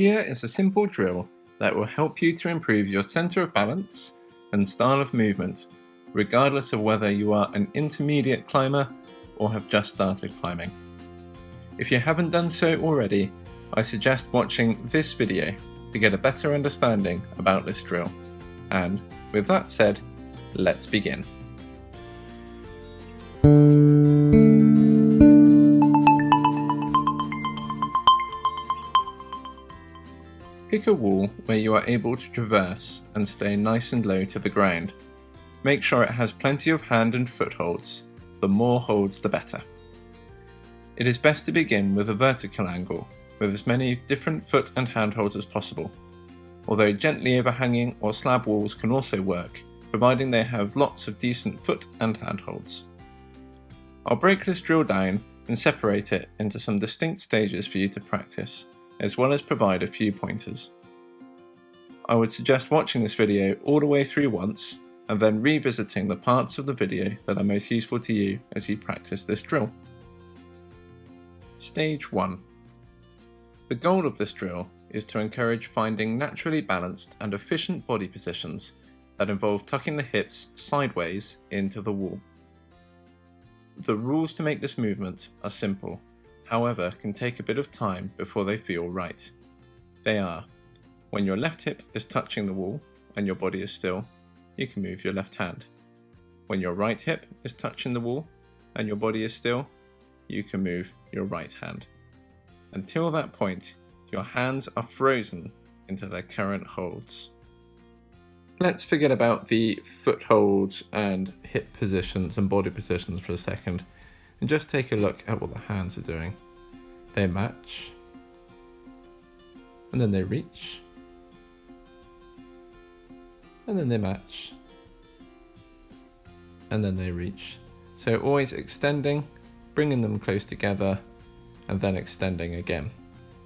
Here is a simple drill that will help you to improve your centre of balance and style of movement, regardless of whether you are an intermediate climber or have just started climbing. If you haven't done so already, I suggest watching this video to get a better understanding about this drill. And with that said, let's begin. Pick a wall where you are able to traverse and stay nice and low to the ground. Make sure it has plenty of hand and footholds. The more holds the better. It is best to begin with a vertical angle, with as many different foot and handholds as possible, although gently overhanging or slab walls can also work, providing they have lots of decent foot and handholds. I'll break this drill down and separate it into some distinct stages for you to practice, as well as provide a few pointers. I would suggest watching this video all the way through once, and then revisiting the parts of the video that are most useful to you as you practice this drill. Stage 1. The goal of this drill is to encourage finding naturally balanced and efficient body positions that involve tucking the hips sideways into the wall. The rules to make this movement are simple, however can take a bit of time before they feel right. They are: when your left hip is touching the wall and your body is still, you can move your left hand. When your right hip is touching the wall and your body is still, you can move your right hand. Until that point, your hands are frozen into their current holds. Let's forget about the footholds and hip positions and body positions for a second, and just take a look at what the hands are doing. They match, and then they reach, and then they match, and then they reach. So always extending, bringing them close together, and then extending again.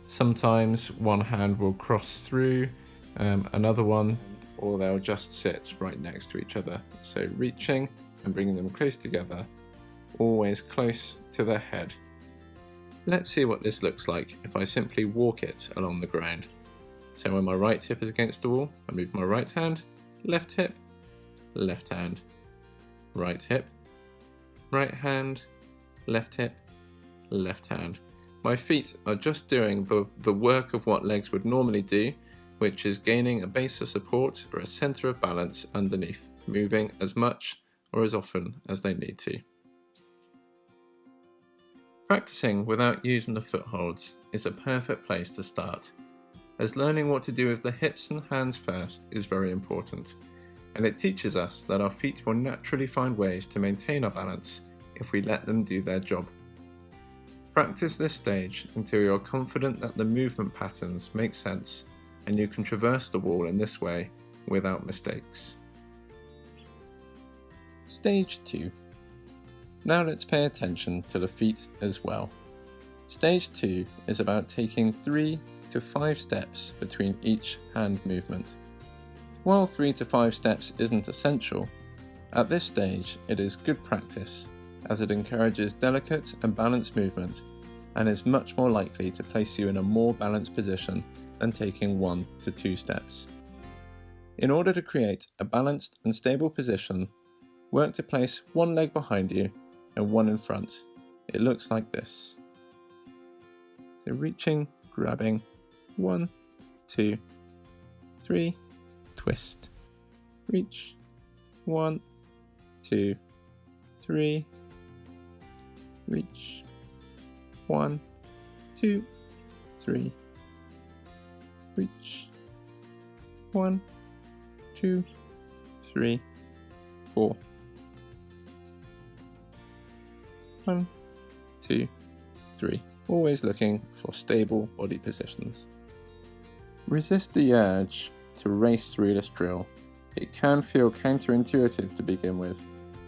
Sometimes one hand will cross through another one, or they'll just sit right next to each other. So reaching and bringing them close together, always close to the head. Let's see what this looks like if I simply walk it along the ground. So when my right hip is against the wall, I move my right hand, left hip, left hand, right hip, right hand, left hip, left hand. My feet are just doing the work of what legs would normally do, which is gaining a base of support or a centre of balance underneath, moving as much or as often as they need to. Practicing without using the footholds is a perfect place to start, as learning what to do with the hips and hands first is very important, and it teaches us that our feet will naturally find ways to maintain our balance if we let them do their job. Practice this stage until you're confident that the movement patterns make sense and you can traverse the wall in this way without mistakes. Stage 2. Now let's pay attention to the feet as well. Stage 2 is about taking 3 to 5 steps between each hand movement. While 3 to 5 steps isn't essential, at this stage it is good practice, as it encourages delicate and balanced movement and is much more likely to place you in a more balanced position than taking 1 to 2 steps. In order to create a balanced and stable position, work to place one leg behind you and one in front. It looks like this. So reaching, grabbing, 1, 2, 3, twist, reach, 1, 2, 3, reach, 1, 2, 3, reach, 1, 2, 3, 4, 1, 2, 3. Always looking for stable body positions. Resist the urge to race through this drill. It can feel counterintuitive to begin with,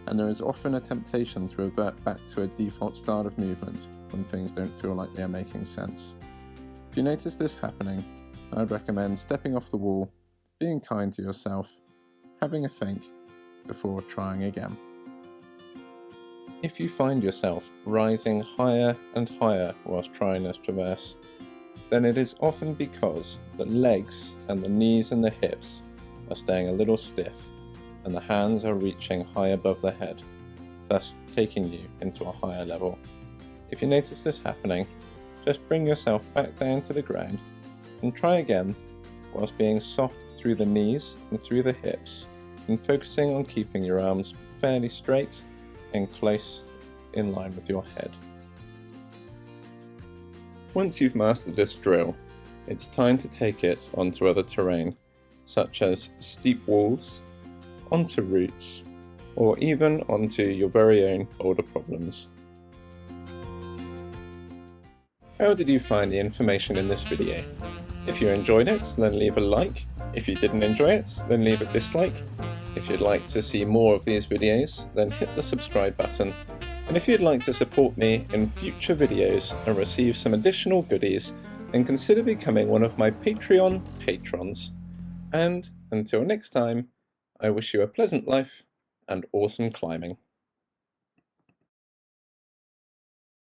and there is often a temptation to revert back to a default style of movement when things don't feel like they are making sense. If you notice this happening, I'd recommend stepping off the wall, being kind to yourself, having a think before trying again. If you find yourself rising higher and higher whilst trying this traverse, then it is often because the legs and the knees and the hips are staying a little stiff and the hands are reaching high above the head, thus taking you into a higher level. If you notice this happening, just bring yourself back down to the ground and try again whilst being soft through the knees and through the hips and focusing on keeping your arms fairly straight and close in line with your head. Once you've mastered this drill, it's time to take it onto other terrain, such as steep walls, onto roots, or even onto your very own boulder problems. How did you find the information in this video? If you enjoyed it, then leave a like. If you didn't enjoy it, then leave a dislike. If you'd like to see more of these videos, then hit the subscribe button. And if you'd like to support me in future videos and receive some additional goodies, then consider becoming one of my Patreon patrons. And until next time, I wish you a pleasant life and awesome climbing.